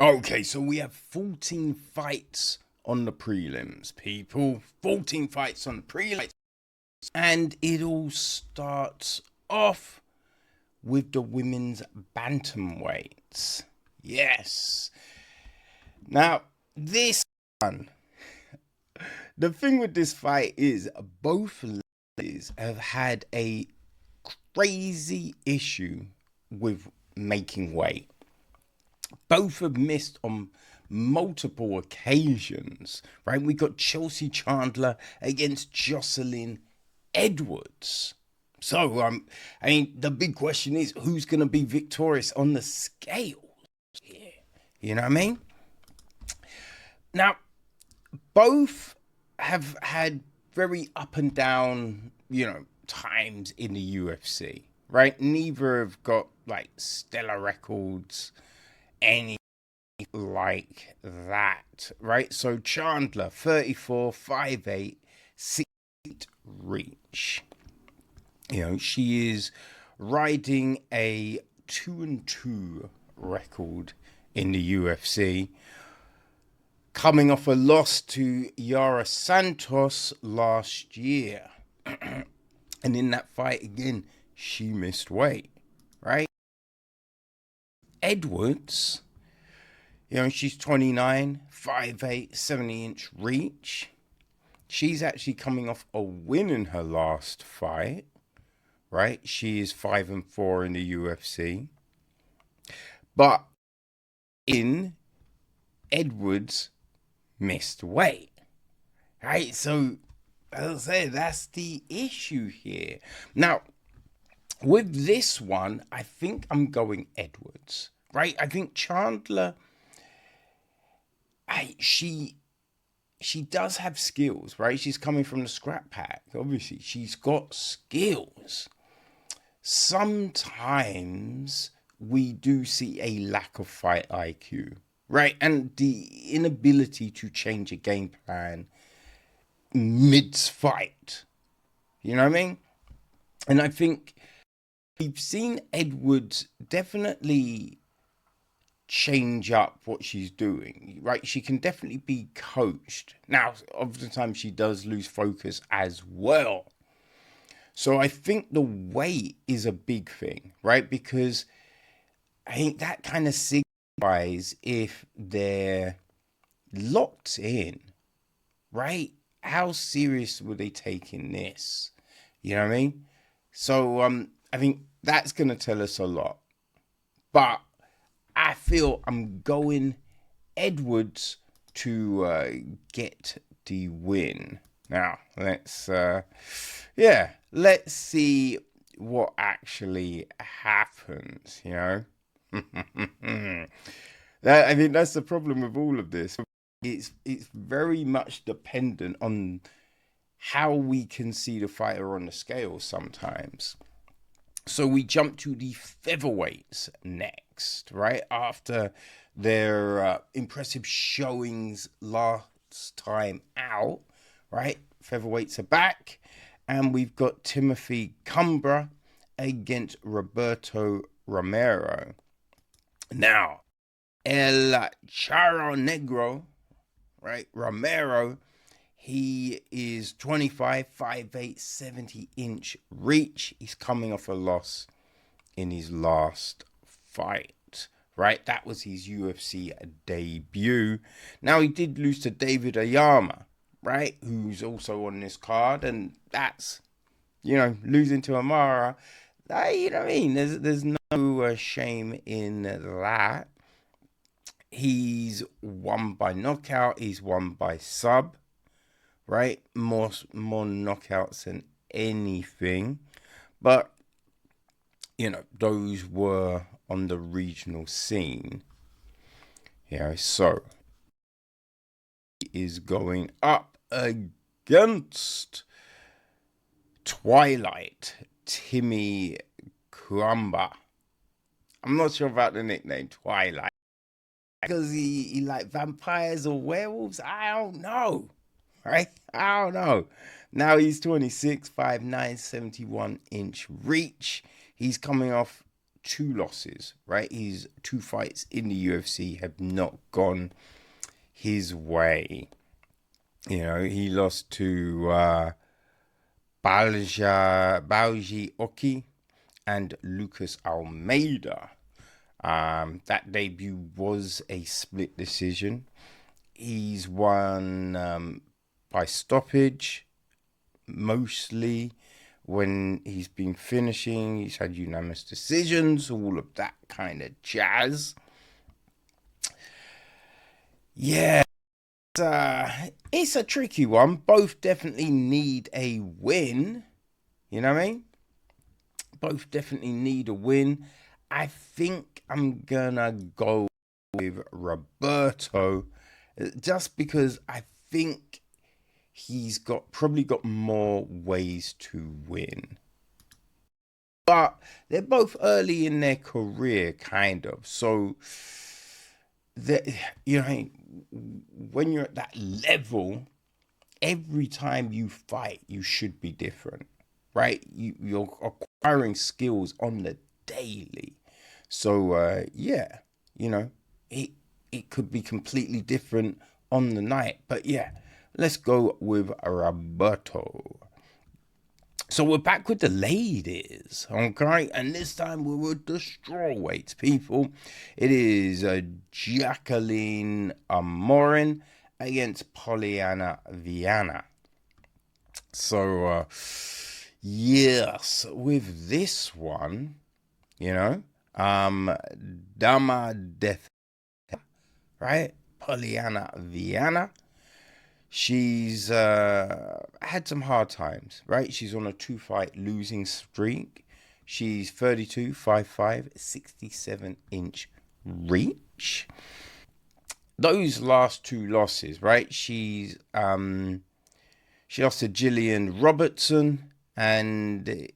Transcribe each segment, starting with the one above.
Okay, so we have 14 fights on the prelims, people. 14 fights on the prelims. And it all starts off with the women's bantamweights. Yes. Now, this one, the thing with this fight is both ladies have had a crazy issue with making weight. Both have missed on multiple occasions, right? We got Chelsea Chandler against Joselyne Edwards. So, I mean, the big question is, who's going to be victorious on the scales here? You know what I mean? Now, both have had very up and down, times in the UFC, right? Neither have got, stellar records, any like that, right? So, Chandler, 34, 5'8", 6 feet reach. She is riding a 2-2 record in the UFC, coming off a loss to Yara Santos last year. And in that fight, again, she missed weight, right? Edwards, she's 29, 5'8", 70-inch reach. She's actually coming off a win in her last fight, right? She is 5-4 in the UFC. But in Edwards missed weight, right? So, as I say, that's the issue here. Now, with this one, I think I'm going Edwards, right? I think Chandler, she does have skills, right? She's coming from the scrap pack. Obviously, she's got skills. Sometimes we do see a lack of fight IQ, right? And the inability to change a game plan mid-fight. You know what I mean? And I think we've seen Edwards definitely change up what she's doing, right? She can definitely be coached. Now, oftentimes she does lose focus as well. So I think the weight is a big thing, right? Because I think that kind of signifies if they're locked in, right? How serious were they taking this? You know what I mean? So I think that's going to tell us a lot. But I feel I'm going Edwards to get the win. Now, let's see what actually happens, I think that's the problem with all of this. It's very much dependent on how we can see the fighter on the scale sometimes. So we jump to the featherweights next, right? After their impressive showings last time out, right? Featherweights are back. And we've got Timothy Cuamba against Roberto Romero. Now, El Charro Negro, right? Romero, he is 25, 5'8", 70-inch reach. He's coming off a loss in his last fight, right? That was his UFC debut. Now, he did lose to David Ayama, right? Who's also on this card. And that's, losing to Amara. You know what I mean? There's no shame in that. He's won by knockout. He's won by sub, right? More knockouts than anything. But, those were on the regional scene. So he is going up against Twilight Timmy Cuamba. I'm not sure about the nickname Twilight. Because he like vampires or werewolves? I don't know. Right? I don't know. Now he's 26, 5'9", 71-inch reach. He's coming off 2 losses, right? His 2 fights in the UFC have not gone his way. You know, he lost to Balji Oki and Lucas Almeida. That debut was a split decision. He's won by stoppage, mostly. When he's been finishing, he's had unanimous decisions, all of that kind of jazz. Yeah, it's a tricky one. Both definitely need a win. You know what I mean? Both definitely need a win. I think I'm gonna go with Roberto, just because I think he's probably got more ways to win. But they're both early in their career, kind of. So, you know, when you're at that level, every time you fight, you should be different, right? You're acquiring skills on the daily. So, yeah, you know, it could be completely different on the night. But yeah, let's go with Roberto. So we're back with the ladies, okay? And this time we're with the strawweights, people. It is Jaqueline Amorim against Polyana Viana. So, yes, with this one, you know, Dama Death, right? Polyana Viana. She's had some hard times, right? She's on a 2-fight losing streak. She's 32, 5'5", 67-inch reach. Those last 2 losses, right? She lost to Gillian Robertson and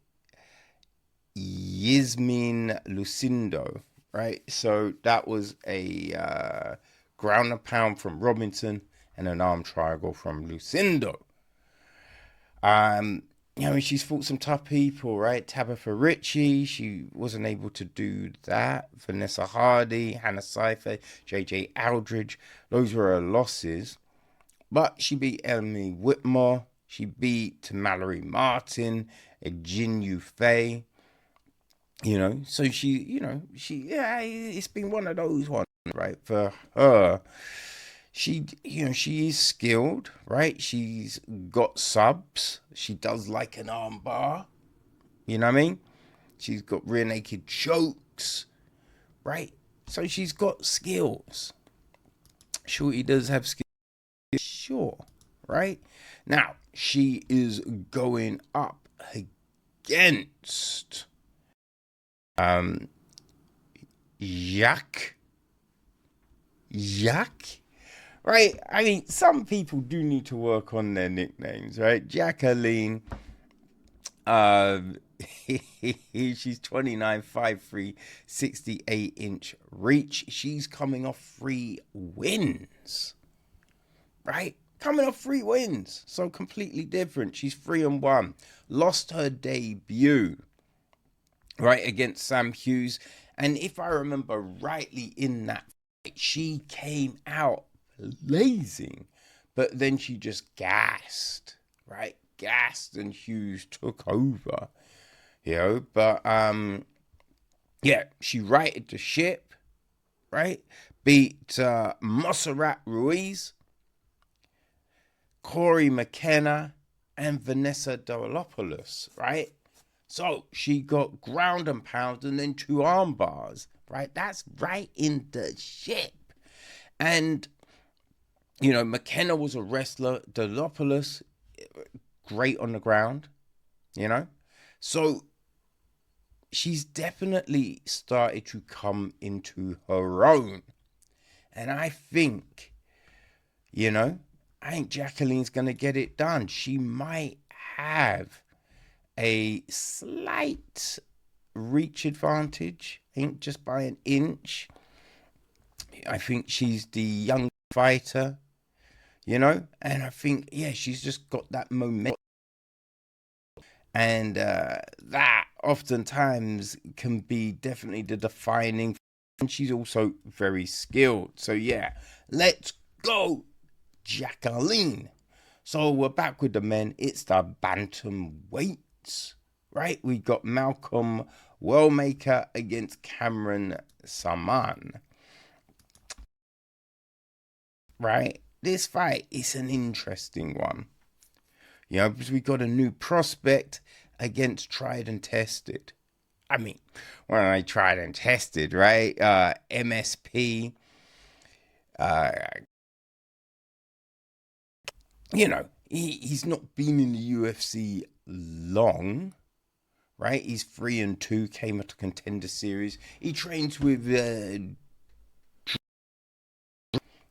Yasmin Lucindo, right? So that was a ground and pound from Robinson and an arm triangle from Lucindo. You know, she's fought some tough people, right? Tabitha Ritchie, she wasn't able to do that. Vanessa Hardy, Hannah Seifer, JJ Aldridge, those were her losses. But she beat Emily Whitmore. She beat Mallory Martin, Jin Yu Fei. You know, so it's been one of those ones, right, for her. She is skilled, right? She's got subs. She does like an arm bar. You know what I mean? She's got rear naked chokes, right? So she's got skills. Shorty does have skills, sure, right? Now, she is going up against Jacques, right? I mean, some people do need to work on their nicknames, right? Jaqueline, she's 29, 5'3", 68-inch reach. She's coming off 3 wins, right? Coming off 3 wins, so completely different. She's 3-1. Lost her debut, right, against Sam Hughes. And if I remember rightly in that fight, she came out blazing, but then she just gassed, right? Gassed, and Hughes took over, you know. But yeah, she righted the ship, right? Beat Montserrat Ruiz, Corey McKenna, and Vanessa Dolopoulos, right? So she got ground and pound and then 2 arm bars, right? That's right in the ship. And, you know, McKenna was a wrestler. Dolopoulos, great on the ground, you know? So she's definitely started to come into her own. And I think, you know, I think Jaqueline's going to get it done. She might have a slight reach advantage, I think just by an inch. I think she's the young fighter, you know, and I think, yeah, she's just got that momentum. And that oftentimes can be definitely the defining. And she's also very skilled. So yeah, let's go, Jaqueline. So we're back with the men. It's the Bantamweights, right? We got Malcolm Wellmaker against Cameron Saaiman. Right? This fight is an interesting one. You know, because we got a new prospect against tried and tested. I mean, when I tried and tested, right? MSP. You know, he's not been in the UFC long, right? He's 3-2, came up to Contender Series. He trains with,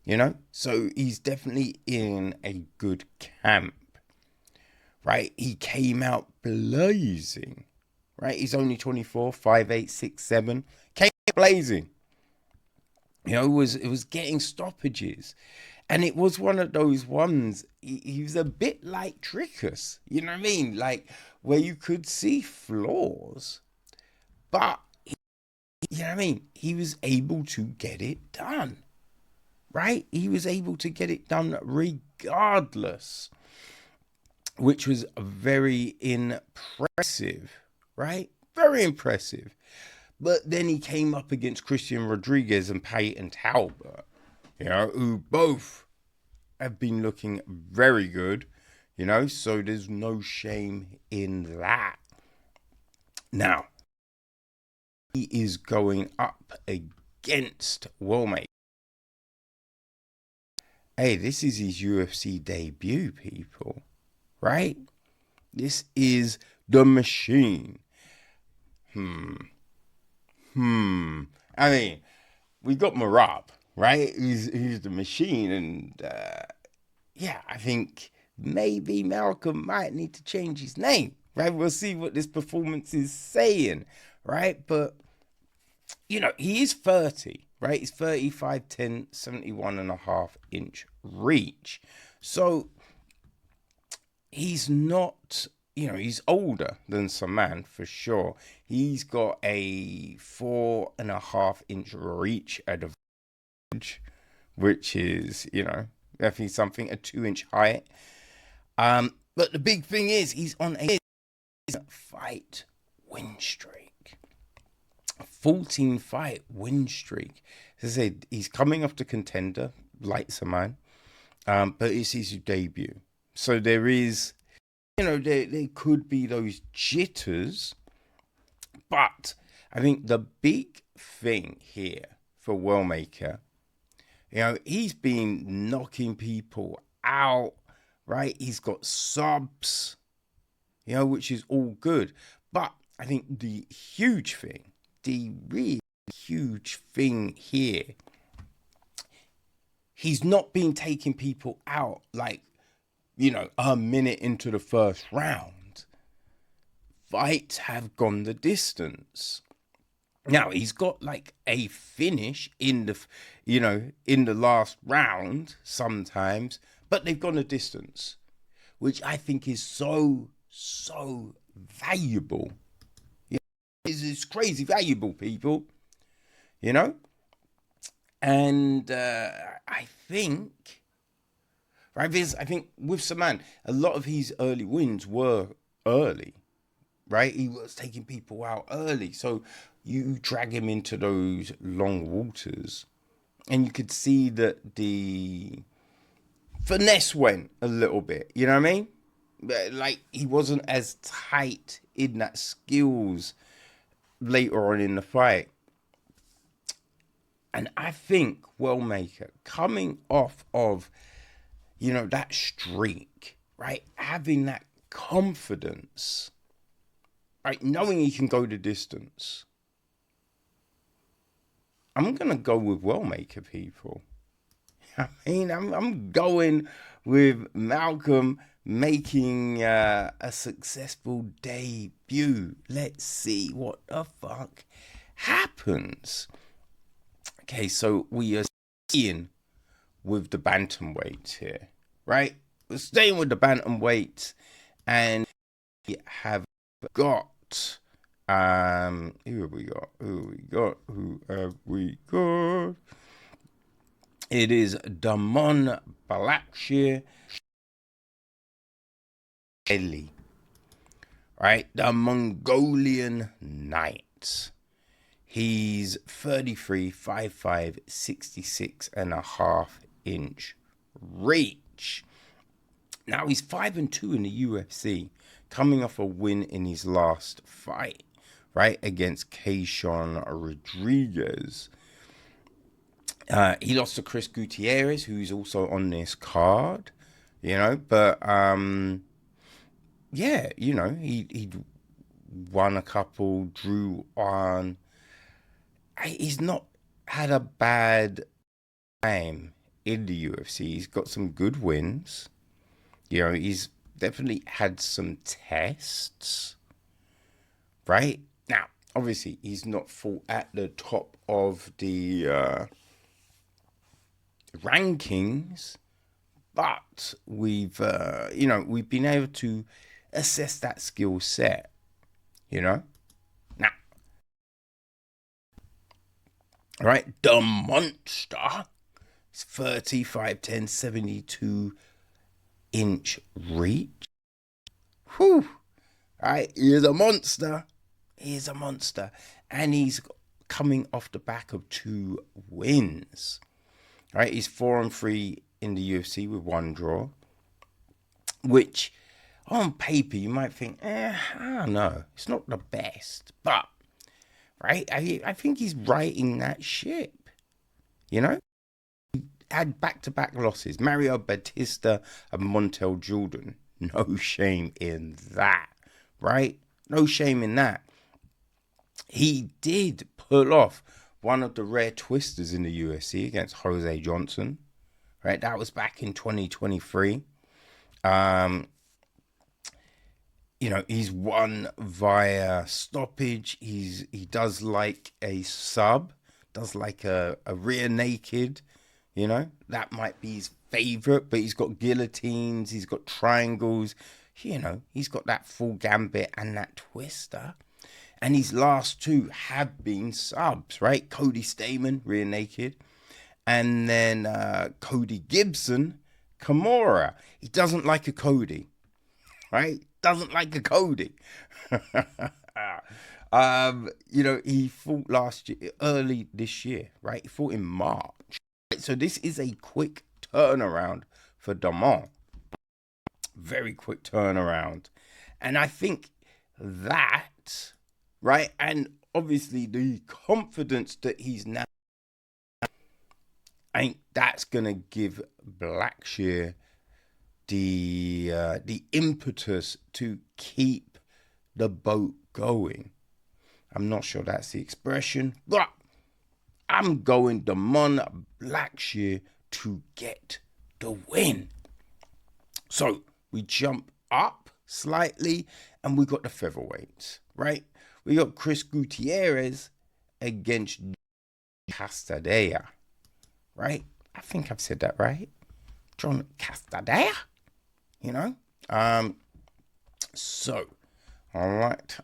you know, so he's definitely in a good camp, right? He came out blazing, right? He's only 24, 5'8", 6'7", came blazing. You know, it was getting stoppages. And it was one of those ones, he was a bit like Trickus, you know what I mean? Like, where you could see flaws, but, you know what I mean? He was able to get it done, right? He was able to get it done regardless, which was very impressive, right? Very impressive. But then he came up against Christian Rodriguez and Peyton Talbot, you know, who both have been looking very good, you know, so there's no shame in that. Now, he is going up against Wellmaker. Hey, this is his UFC debut, people, right? This is the machine. I mean, we got Marab, right? He's the machine, and yeah, I think maybe Malcolm might need to change his name, right? We'll see what this performance is saying, right? But you know, he is 30, right? He's 35, 10, 71.5-inch reach, so he's not. You know, he's older than Saaiman for sure. He's got a 4.5-inch reach advantage, which is, you know, definitely something, a 2-inch height. But the big thing is he's on a fight win streak. 14 fight win streak. As I said, he's coming off the Contender, like Saaiman, but it's his debut. So there is, you know, there could be those jitters, but I think the big thing here for Wellmaker, you know, he's been knocking people out, right? He's got subs, you know, which is all good. But I think the huge thing, the really huge thing here, he's not been taking people out like, you know, a minute into the first round. Fights have gone the distance. Now, he's got like a finish in the, you know, in the last round sometimes, but they've gone a distance, which I think is so valuable. Yeah, it's crazy valuable, people, you know? And I think, right, because I think with Saaiman, a lot of his early wins were early, right? He was taking people out early. So you drag him into those long waters, and you could see that the finesse went a little bit, you know what I mean? Like, he wasn't as tight in that skills later on in the fight. And I think Wellmaker, coming off of, you know, that streak, right? Having that confidence, right? Knowing he can go the distance. I'm going to go with Wellmaker, people. I mean, I'm going with Malcolm making a successful debut. Let's see what the fuck happens. Okay, so we are seeing with the bantamweights here, right? We're staying with the bantamweights, and we have got, who have we got? Who have we got? It is Damon Blackshear, Heili, right? The Mongolian Knight. He's 33, 5'5", 66.5-inch reach. Now he's 5-2 in the UFC, coming off a win in his last fight, right, against Keishon Rodriguez. He lost to Chris Gutiérrez, who's also on this card, but yeah, he won a couple, drew one. He's not had a bad time in the UFC. He's got some good wins. He's definitely had some tests, right? Now, obviously, he's not fought at the top of the rankings, but we've been able to assess that skill set, Now, all right, the monster is 35, 10, 72-inch reach. Whew. All right, he is a monster. And he's coming off the back of 2 wins. All right, he's 4-3 in the UFC with 1 draw, which on paper you might think, I don't know, it's not the best, but right, I think he's righting that ship. He had back-to-back losses, Mario Batista and Montel Jordan. No shame in that, right? No shame in that. He did pull off one of the rare twisters in the UFC against Jose Johnson, right? That was back in 2023. He's won via stoppage. He does like a sub, does like a rear naked, that might be his favorite, but he's got guillotines, he's got triangles, he's got that full gambit and that twister. And his last 2 have been subs, right? Cody Stamann, rear naked. And then Cody Gibson, Kimura. He doesn't like a Cody, right? Doesn't like a Cody. He fought last year, early this year, right? He fought in March. So this is a quick turnaround for Damon. Very quick turnaround. And I think that, right, and obviously the confidence that he's now, I think that's going to give Blackshear the impetus to keep the boat going. I'm not sure that's the expression, but I'm going Damon Blackshear to get the win. So we jump up slightly and we got the featherweights, right? We got Chris Gutiérrez against Castañeda, right? I think I've said that right. John Castañeda, So, all right.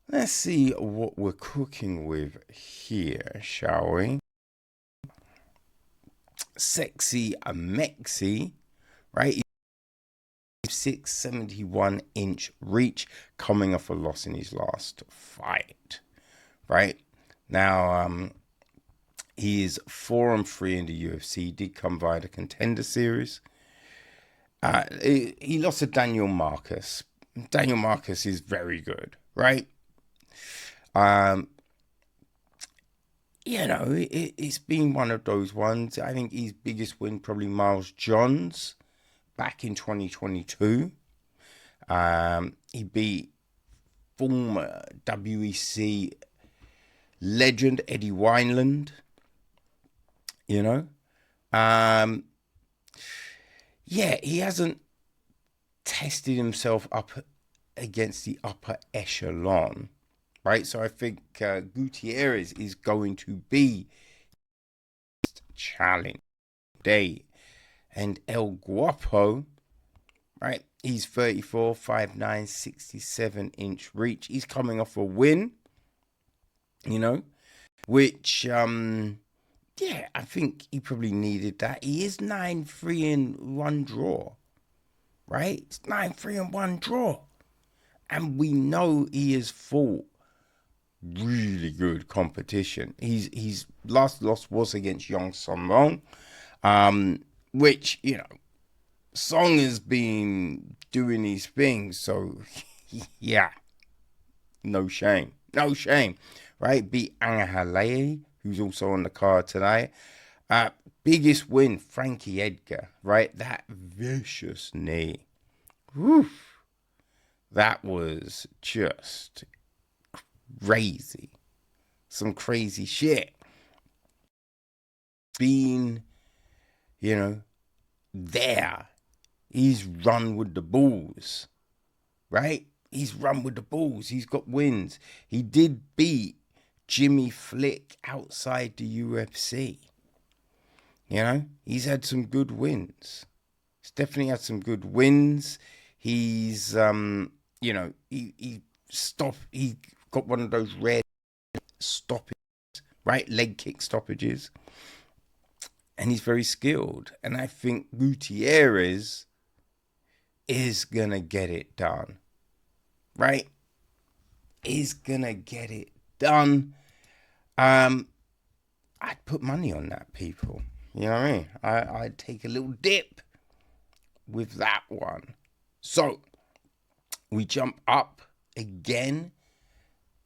Let's see what we're cooking with here, shall we? Sexy Mexi, right? 671-inch reach, coming off a loss in his last fight, right? Now, he is 4-3 in the UFC. Did come via the Contender Series. He lost to Daniel Marcus. Daniel Marcus is very good, right? It's been one of those ones. I think his biggest win probably Miles Johns back in 2022. He beat former WEC legend Eddie Wineland. He hasn't tested himself up against the upper echelon, right? So I think Gutiérrez is going to be challenge day, and El Guapo, right? He's 34, 5'9", 67-inch reach. He's coming off a win, which, yeah, I think he probably needed that. He is 9-3 and 1 draw, right? It's 9-3 and 1 draw. And we know he has fought really good competition. His last loss was against Young Song, which, Song has been doing his thing, so yeah, no shame, right? Beat Heili, who's also on the card tonight. Biggest win, Frankie Edgar, right? That vicious knee, woof, that was just crazy, some crazy shit. Being, there. He's run with the bulls, right? He's run with the bulls. He's got wins. He did beat Jimmy Flick outside the UFC. He's had some good wins. He's definitely had some good wins. He's, he got one of those rare stoppages, right? Leg kick stoppages. And he's very skilled. And I think Gutiérrez is going to get it done, right? Is going to get it done. I'd put money on that, people. You know what I mean? I'd take a little dip with that one. So, we jump up again.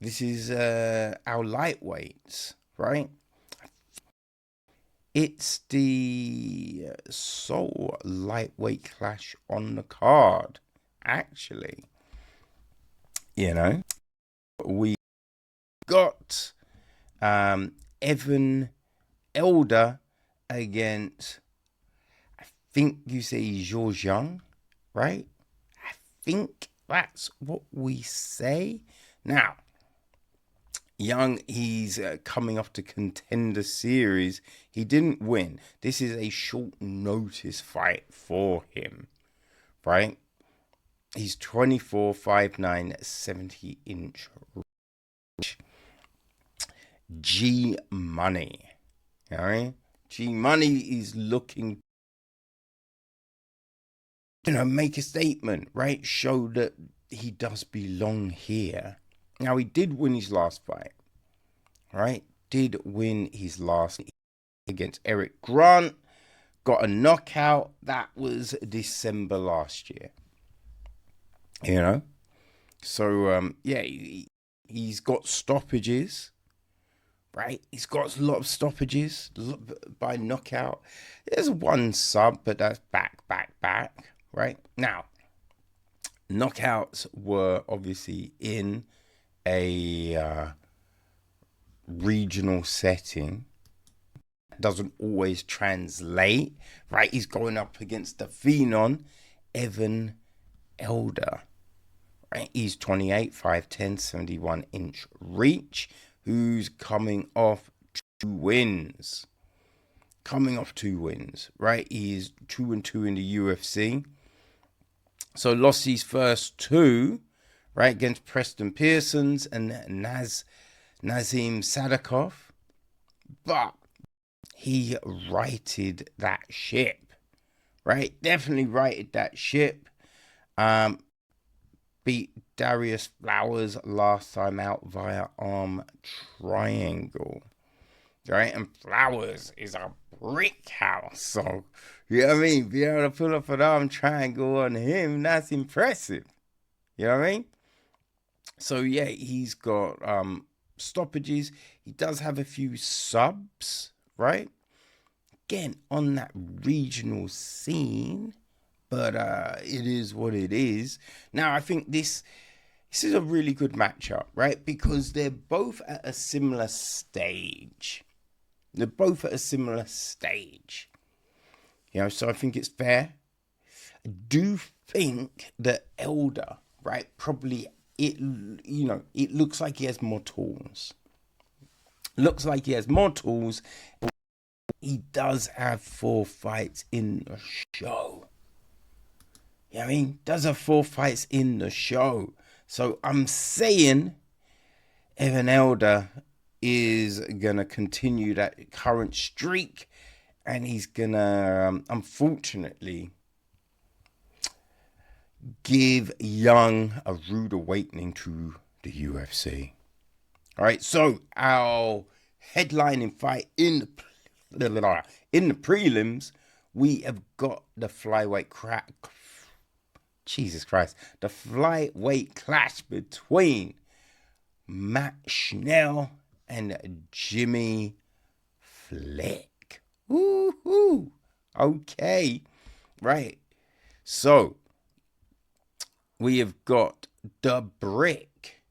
This is our lightweights, right? It's the sole lightweight clash on the card, actually. We got Evan Elder against, I think you say Zhou Young, right? I think that's what we say. Now, Young, he's coming off the Contender Series. He didn't win. This is a short notice fight for him, right? He's 24, 5'9", 70-inch reach. G Money, all right? G Money is looking, make a statement, right? Show that he does belong here. Now, he did win his last fight, right? Did win his last against Eric Grant. Got a knockout. That was December last year. So, yeah, he's got stoppages, right? He's got a lot of stoppages by knockout. There's one sub, but that's back, right? Now, knockouts were obviously in a regional setting. Doesn't always translate, right? He's going up against the phenom Evan Elder, right? He's 28, 5'10", 71-inch reach, who's coming off two wins, right? He's 2-2 in the UFC. So lost his first two, right, against Preston Pearsons and Nazim Sadikov. But he righted that ship, right? Definitely righted that ship. Beat Darius Flowers last time out via arm triangle, right? And Flowers is a brick house. So, you know what I mean? Be able to pull up an arm triangle on him, that's impressive. You know what I mean? So, yeah, he's got stoppages. He does have a few subs, right? Again, on that regional scene. But it is what it is. Now, I think this is a really good matchup, right? Because they're both at a similar stage. So I think it's fair. I do think that Elder, right, probably, it looks like he has more tools. He does have 4 fights in the show. You know what I mean? Does have 4 fights in the show. So I'm saying Evan Elder is going to continue that current streak. And he's going to, unfortunately, give Young a rude awakening to the UFC. All right, so our headlining fight in the prelims, we have got the flyweight crack. Jesus Christ, the flyweight clash between Matt Schnell and Jimmy Flick. Woohoo! Okay, right. So we have got the brick,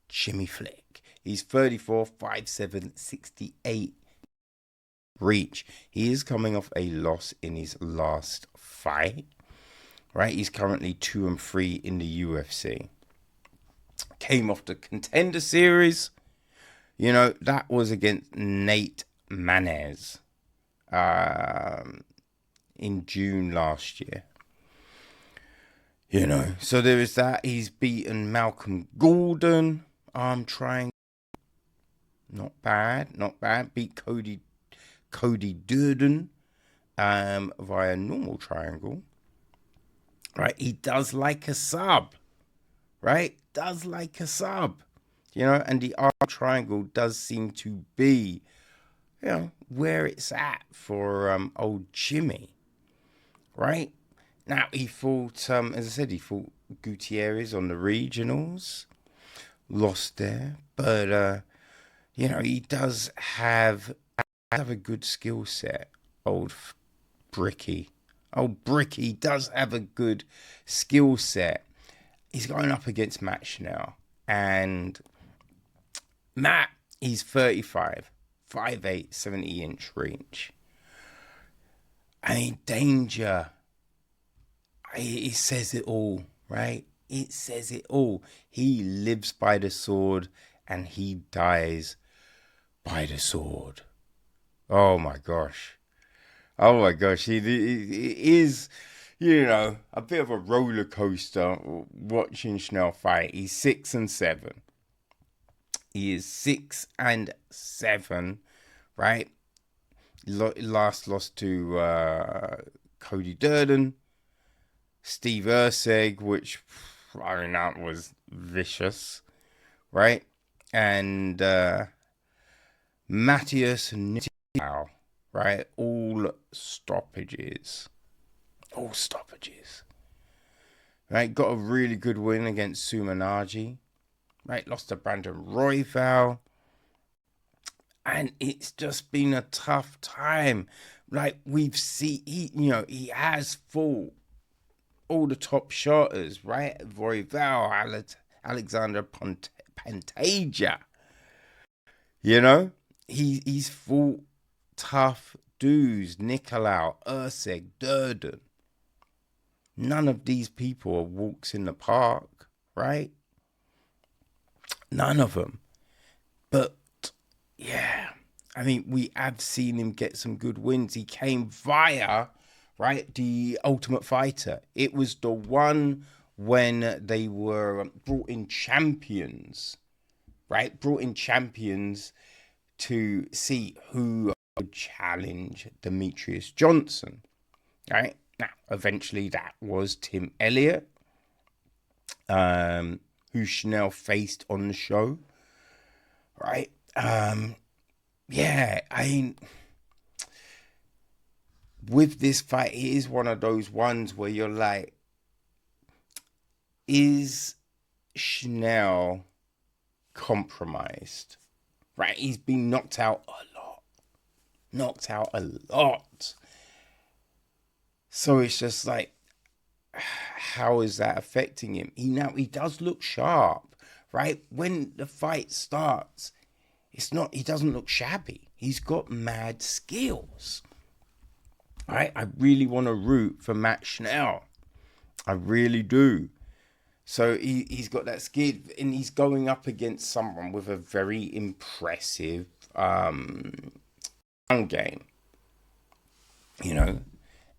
Jimmy Flick. He's 34, 5'7", 68 reach. He is coming off a loss in his last fight. Right, he's currently 2-3 in the UFC. Came off the Contender Series. You know, that was against Nate Manez in June last year. You know, so there is that. He's beaten Malcolm Gordon, arm triangle. Not bad, not bad. Beat Cody Durden via normal triangle. Right, he does like a sub. Right, does like a sub. You know, and the arm triangle does seem to be, you know, where it's at for old Jimmy. Right? Now, he fought, as I said, he fought Gutiérrez on the regionals. Lost there. But, you know, he does have a good skill set, old Bricky. Old Bricky does have a good skill set. He's going up against Matt Schnell. And Matt, he's 35, 5'8", 70-inch reach. I mean, danger. It says it all, right? It says it all. He lives by the sword and he dies by the sword. Oh my gosh. Oh my gosh. It is, you know, a bit of a roller coaster watching Schnell fight. He's 6-7. He is 6-7, right? Last lost to Cody Durden. Steve Erceg, which, I mean, that was vicious, right? And Matthias Nittau, right? All stoppages. All stoppages. Right? Got a really good win against Sumanaji. Right? Lost to Brandon Royval. And it's just been a tough time. Like, we've seen, he has fought all the top shotters, right? Royval, Alexander Pantaja. You know? He's fought tough dudes. Nicolau, Erceg, Durden. None of these people are walks in the park, right? None of them. But, yeah, I mean, we have seen him get some good wins. He came via, right, the Ultimate Fighter. It was the one when they were brought in champions, right? Brought in champions to see who would challenge Demetrius Johnson, right? Now, eventually that was Tim Elliott, who Schnell faced on the show, right? Yeah, I mean, with this fight, it is one of those ones where you're like, is Schnell compromised? Right? He's been knocked out a lot. Knocked out a lot. So it's just like, how is that affecting him? He does look sharp, right? When the fight starts, he doesn't look shabby. He's got mad skills. Right? I really want to root for Matt Schnell. I really do. So he's got that skill, and he's going up against someone with a very impressive game. You know,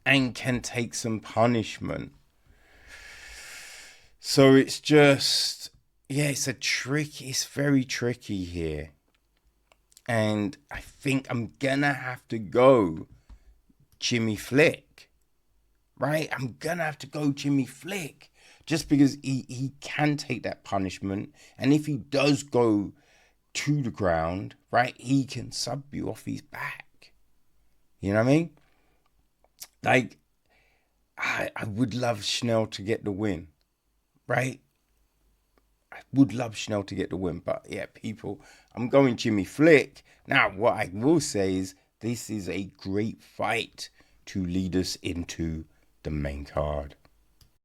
and can take some punishment. So it's just, it's very tricky here. And I think I'm gonna have to go Jimmy Flick, right? I'm gonna have to go Jimmy Flick just because he can take that punishment. And if he does go to the ground, right, he can sub you off his back. You know what I mean? Like, I would love Schnell to get the win, right? I would love Schnell to get the win, but yeah, people, I'm going Jimmy Flick. Now, what I will say is this is a great fight to lead us into the main card.